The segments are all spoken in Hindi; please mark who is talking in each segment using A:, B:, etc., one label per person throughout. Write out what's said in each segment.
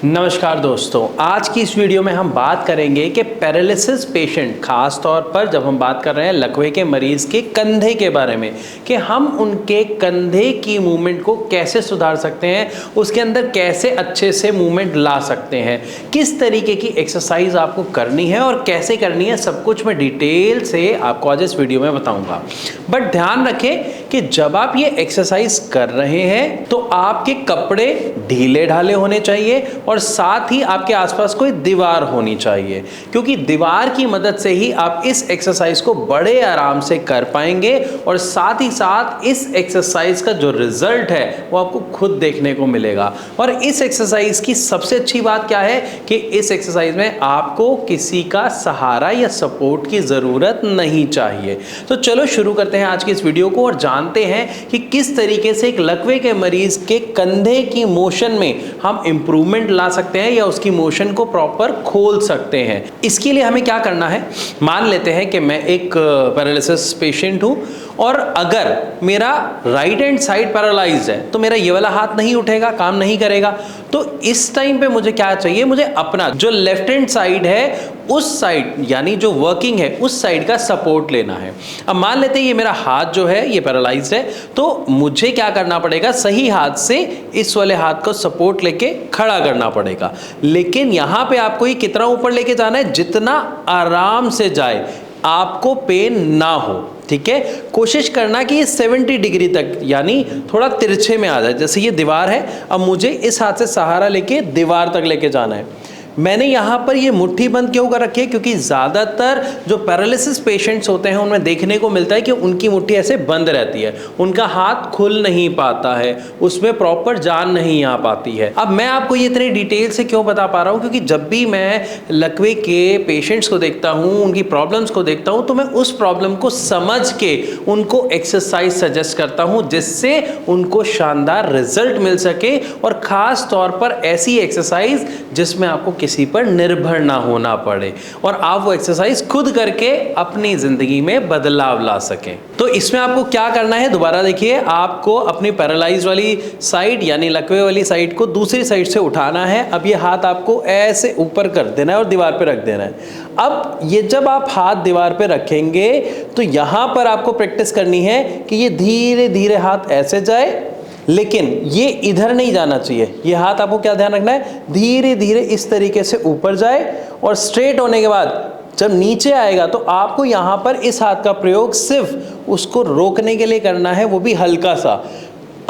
A: नमस्कार दोस्तों, आज की इस वीडियो में हम बात करेंगे कि पैरालिसिस पेशेंट, खास तौर पर जब हम बात कर रहे हैं लकवे के मरीज के कंधे के बारे में, कि हम उनके कंधे की मूवमेंट को कैसे सुधार सकते हैं, उसके अंदर कैसे अच्छे से मूवमेंट ला सकते हैं, किस तरीके की एक्सरसाइज आपको करनी है और कैसे करनी है, सब कुछ मैं डिटेल से आपको आज इस वीडियो में बताऊंगा। बट ध्यान रखें कि जब आप ये एक्सरसाइज कर रहे हैं तो आपके कपड़े ढीले ढाले होने चाहिए और साथ ही आपके आसपास कोई दीवार होनी चाहिए, क्योंकि दीवार की मदद से ही आप इस एक्सरसाइज को बड़े आराम से कर पाएंगे और साथ ही साथ इस एक्सरसाइज का जो रिजल्ट है वो आपको खुद देखने को मिलेगा। और इस एक्सरसाइज की सबसे अच्छी बात क्या है कि इस एक्सरसाइज में आपको किसी का सहारा या सपोर्ट की ज़रूरत नहीं चाहिए। तो चलो शुरू करते हैं आज की इस वीडियो को और जानते हैं कि किस तरीके से एक लकवे के मरीज के कंधे की मोशन में हम इंप्रूवमेंट ला सकते हैं या उसकी मोशन को प्रॉपर खोल सकते हैं। इसके लिए हमें क्या करना है, मान लेते हैं कि मैं एक पैरालिसिस पेशेंट हूं और अगर मेरा राइट हैंड साइड पैरालाइज्ड है तो मेरा ये वाला हाथ नहीं उठेगा, काम नहीं करेगा। तो इस टाइम पे मुझे क्या चाहिए, मुझे अपना जो लेफ्ट हैंड साइड है उस साइड, यानी जो वर्किंग है उस साइड का सपोर्ट लेना है। अब मान लेते हैं ये मेरा हाथ जो है ये पैरालाइज्ड है, तो मुझे क्या करना पड़ेगा, सही हाथ से इस वाले हाथ को सपोर्ट लेके खड़ा करना पड़ेगा। लेकिन यहाँ पे आपको ये कितना ऊपर लेके जाना है, जितना आराम से जाए, आपको पेन ना हो। ठीक है, कोशिश करना कि ये 70 डिग्री तक, यानी थोड़ा तिरछे में आ जाए। जैसे ये दीवार है, अब मुझे इस हाथ से सहारा लेके दीवार तक लेके जाना है। मैंने यहाँ पर ये मुट्ठी बंद क्यों कर रखी है, क्योंकि ज़्यादातर जो पैरालिसिस पेशेंट्स होते हैं उनमें देखने को मिलता है कि उनकी मुट्ठी ऐसे बंद रहती है, उनका हाथ खुल नहीं पाता है, उसमें प्रॉपर जान नहीं आ पाती है। अब मैं आपको ये इतनी डिटेल से क्यों बता पा रहा हूँ, क्योंकि जब भी मैं लकवे के पेशेंट्स को देखता हूँ, उनकी प्रॉब्लम्स को देखता हूँ, तो मैं उस प्रॉब्लम को समझ के उनको एक्सरसाइज सजेस्ट करता हूँ जिससे उनको शानदार रिजल्ट मिल सके, और ख़ास तौर पर ऐसी एक्सरसाइज जिसमें आपको किसी पर निर्भर ना होना पड़े और आप वो एक्सरसाइज खुद करके अपनी जिंदगी में बदलाव ला सकें। तो इसमें आपको क्या करना है, दोबारा देखिए, आपको अपनी पैरालाइज वाली साइड यानी लकवे वाली साइड को दूसरी साइड से उठाना है। अब ये हाथ आपको ऐसे ऊपर कर देना है और दीवार पे रख देना है। अब ये जब आप हाथ दीवार पे रखेंगे तो यहां पर आपको प्रैक्टिस करनी है कि ये धीरे धीरे हाथ ऐसे जाए, लेकिन ये इधर नहीं जाना चाहिए। ये हाथ आपको क्या ध्यान रखना है, धीरे धीरे इस तरीके से ऊपर जाए और स्ट्रेट होने के बाद जब नीचे आएगा तो आपको यहाँ पर इस हाथ का प्रयोग सिर्फ उसको रोकने के लिए करना है, वो भी हल्का सा।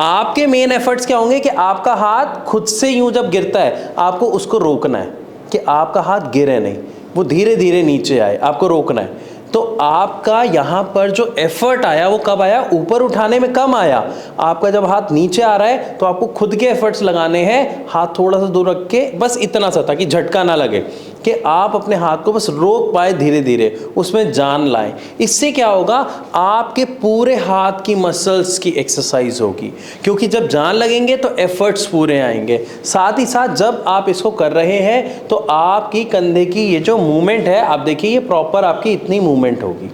A: आपके मेन एफर्ट्स क्या होंगे कि आपका हाथ खुद से यूं जब गिरता है आपको उसको रोकना है कि आपका हाथ गिरे नहीं, वो धीरे धीरे नीचे आए, आपको रोकना है। तो आपका यहाँ पर जो एफर्ट आया वो कब आया, ऊपर उठाने में कम आया। आपका जब हाथ नीचे आ रहा है तो आपको खुद के एफर्ट्स लगाने हैं, हाथ थोड़ा सा दूर रख के, बस इतना सा ताकि झटका ना लगे, कि आप अपने हाथ को बस रोक पाए, धीरे धीरे उसमें जान लाएं। इससे क्या होगा, आपके पूरे हाथ की मसल्स की एक्सरसाइज होगी, क्योंकि जब जान लगेंगे तो एफर्ट्स पूरे आएंगे। साथ ही साथ जब आप इसको कर रहे हैं तो आपकी कंधे की ये जो मूवमेंट है, आप देखिए ये प्रॉपर आपकी इतनी मूवमेंट होगी।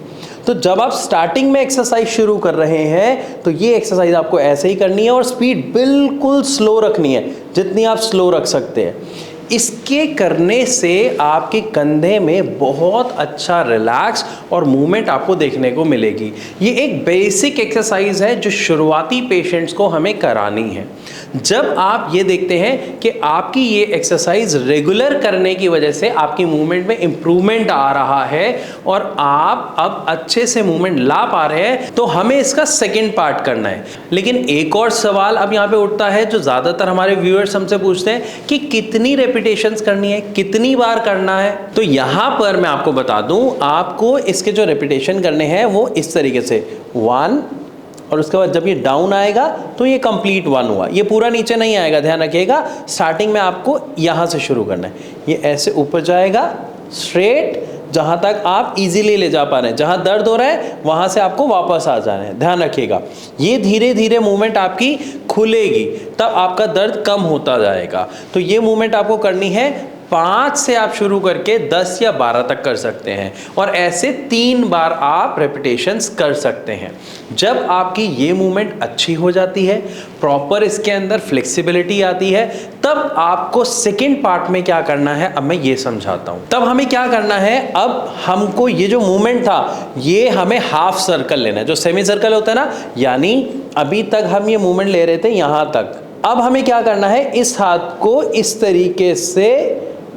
A: तो जब आप स्टार्टिंग में एक्सरसाइज शुरू कर रहे हैं तो ये एक्सरसाइज आपको ऐसे ही करनी है और स्पीड बिल्कुल स्लो रखनी है, जितनी आप स्लो रख सकते हैं। इसके करने से आपके कंधे में बहुत अच्छा रिलैक्स और मूवमेंट आपको देखने को मिलेगी। ये एक बेसिक एक्सरसाइज है जो शुरुआती पेशेंट्स को हमें करानी है। जब आप ये देखते हैं कि आपकी ये एक्सरसाइज रेगुलर करने की वजह से आपकी मूवमेंट में इम्प्रूवमेंट आ रहा है और आप अब अच्छे से मूवमेंट ला पा रहे हैं, तो हमें इसका सेकेंड पार्ट करना है। लेकिन एक और सवाल अब यहाँ पे उठता है जो ज़्यादातर हमारे व्यूअर्स हमसे पूछते हैं कि कितनी रेपिटेशंस करनी है, कितनी बार करना है। तो यहाँ पर मैं आपको बता दूं, आपको इसके जो रेपिटेशन करने हैं वो इस तरीके से 1, और उसके बाद जब ये डाउन आएगा तो ये कंप्लीट 1 हुआ, ये पूरा नीचे नहीं आएगा, ध्यान रखिएगा। स्टार्टिंग में आपको यहाँ से शुरू करना है, ये ऐसे ऊपर जाएगा स्ट्रेट, जहाँ तक आप इजीली ले जा पा रहे हैं, जहाँ दर्द हो रहा है वहाँ से आपको वापस आ जाना है, ध्यान रखिएगा। ये धीरे धीरे मूवमेंट आपकी खुलेगी, तब आपका दर्द कम होता जाएगा। तो ये मूवमेंट आपको करनी है 5 से आप शुरू करके 10 या 12 तक कर सकते हैं और ऐसे 3 बार आप रेपिटेशंस कर सकते हैं। जब आपकी ये मूवमेंट अच्छी हो जाती है, प्रॉपर इसके अंदर फ्लेक्सिबिलिटी आती है, तब आपको सेकंड पार्ट में क्या करना है अब मैं ये समझाता हूं। तब हमें क्या करना है, अब हमको ये जो मूवमेंट था ये हमें हाफ सर्कल लेना है, जो सेमी सर्कल होता है ना, यानी अभी तक हम ये मूवमेंट ले रहे थे यहां तक। अब हमें क्या करना है, इस हाथ को इस तरीके से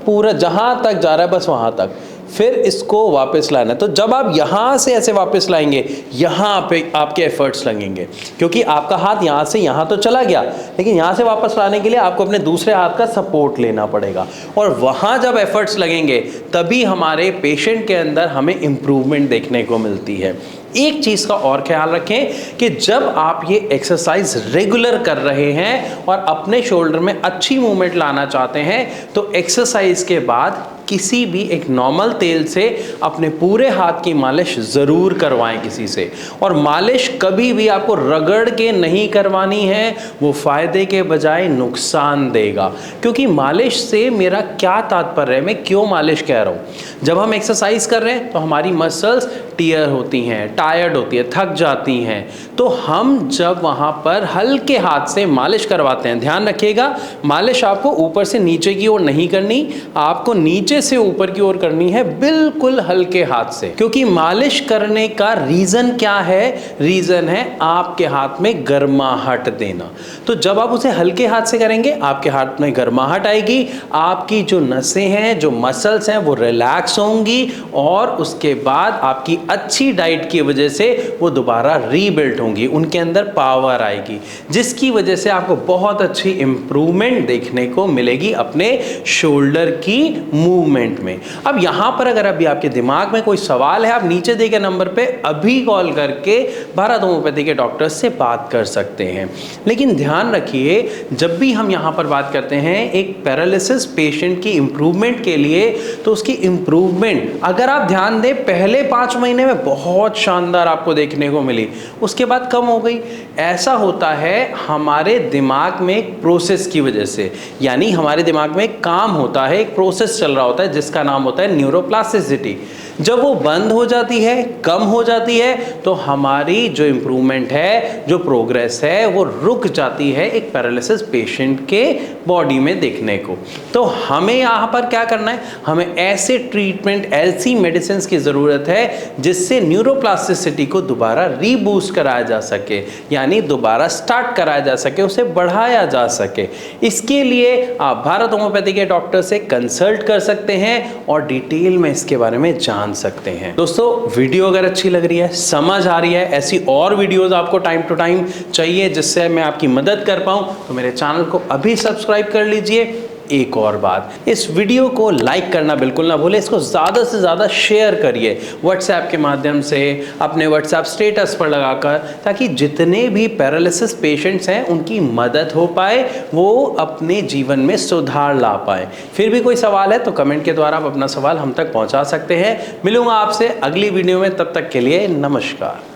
A: पूरा जहां तक जा रहा है बस वहां तक, फिर इसको वापस लाना है। तो जब आप यहां से ऐसे वापस लाएंगे, यहां पे आपके एफर्ट्स लगेंगे, क्योंकि आपका हाथ यहां से यहां तो चला गया, लेकिन यहां से वापस लाने के लिए आपको अपने दूसरे हाथ का सपोर्ट लेना पड़ेगा और वहां जब एफर्ट्स लगेंगे तभी हमारे पेशेंट के अंदर हमें इंप्रूवमेंट देखने को मिलती है। एक चीज़ का और ख्याल रखें कि जब आप ये एक्सरसाइज रेगुलर कर रहे हैं और अपने शोल्डर में अच्छी मूवमेंट लाना चाहते हैं, तो एक्सरसाइज के बाद किसी भी एक नॉर्मल तेल से अपने पूरे हाथ की मालिश ज़रूर करवाएं किसी से। और मालिश कभी भी आपको रगड़ के नहीं करवानी है, वो फ़ायदे के बजाय नुकसान देगा। क्योंकि मालिश से मेरा क्या तात्पर्य है, मैं क्यों मालिश कह रहा हूँ। जब हम एक्सरसाइज कर रहे हैं तो हमारी मसल्स टियर होती हैं, टायर्ड होती है, थक जाती हैं, तो हम जब वहाँ पर हल्के हाथ से मालिश करवाते हैं, ध्यान रखिएगा मालिश आपको ऊपर से नीचे की ओर नहीं करनी, आपको नीचे से ऊपर की ओर करनी है, बिल्कुल हल्के हाथ से। क्योंकि मालिश करने का रीजन क्या है, रीजन है आपके हाथ में गर्माहट देना। तो जब आप उसे हल्के हाथ से करेंगे आपके हाथ में गर्माहट आएगी, आपकी जो नसें हैं, जो मसल्स हैं वो रिलैक्स होंगी और उसके बाद आपकी अच्छी डाइट की वजह से वो दोबारा रीबिल्ड होंगी, उनके अंदर पावर आएगी, जिसकी वजह से आपको बहुत अच्छी इंप्रूवमेंट देखने को मिलेगी अपने शोल्डर की मूवमेंट में। अब यहां पर अगर अभी आपके दिमाग में कोई सवाल है, आप नीचे दिए गए नंबर पे अभी कॉल करके भारत होम्योपैथी के डॉक्टर से बात कर सकते हैं। लेकिन ध्यान रखिए, जब भी हम यहां पर बात करते हैं एक पैरालिसिस पेशेंट की इंप्रूवमेंट के लिए, तो उसकी इंप्रूवमेंट अगर आप ध्यान दें पहले 5 महीने में बहुत शानदार आपको देखने को मिली, उसके बाद कम हो गई। ऐसा होता है हमारे दिमाग में एक प्रोसेस की वजह से, यानी हमारे दिमाग में एक काम होता है, एक प्रोसेस चल रहा होता है जिसका नाम होता है न्यूरोप्लास्टिसिटी। जब वो बंद हो जाती है, कम हो जाती है, तो हमारी जो इंप्रूवमेंट है, जो प्रोग्रेस है, वो रुक जाती है एक पैरालिसिस पेशेंट के बॉडी में देखने को। तो हमें यहाँ पर क्या करना है, हमें ऐसे ट्रीटमेंट, ऐसी मेडिसिन की ज़रूरत है जिससे न्यूरोप्लास्टिसिटी को दोबारा रीबूस्ट कराया जा सके, यानी दोबारा स्टार्ट कराया जा सके, उसे बढ़ाया जा सके। इसके लिए आप भारत होम्योपैथी के डॉक्टर से कंसल्ट कर सकते हैं और डिटेल में इसके बारे में जान सकते हैं। दोस्तों, वीडियो अगर अच्छी लग रही है, समझ आ रही है, ऐसी और वीडियोस आपको टाइम टू टाइम चाहिए जिससे मैं आपकी मदद कर पाऊं, तो मेरे चैनल को अभी सब्सक्राइब कर लीजिए। एक और बात, इस वीडियो को लाइक करना बिल्कुल ना भूलें, इसको ज़्यादा से ज़्यादा शेयर करिए व्हाट्सएप के माध्यम से, अपने व्हाट्सएप स्टेटस पर लगाकर, ताकि जितने भी पैरालिसिस पेशेंट्स हैं उनकी मदद हो पाए, वो अपने जीवन में सुधार ला पाए। फिर भी कोई सवाल है तो कमेंट के द्वारा आप अपना सवाल हम तक पहुंचा सकते हैं। मिलूंगा आपसे अगली वीडियो में, तब तक के लिए नमस्कार।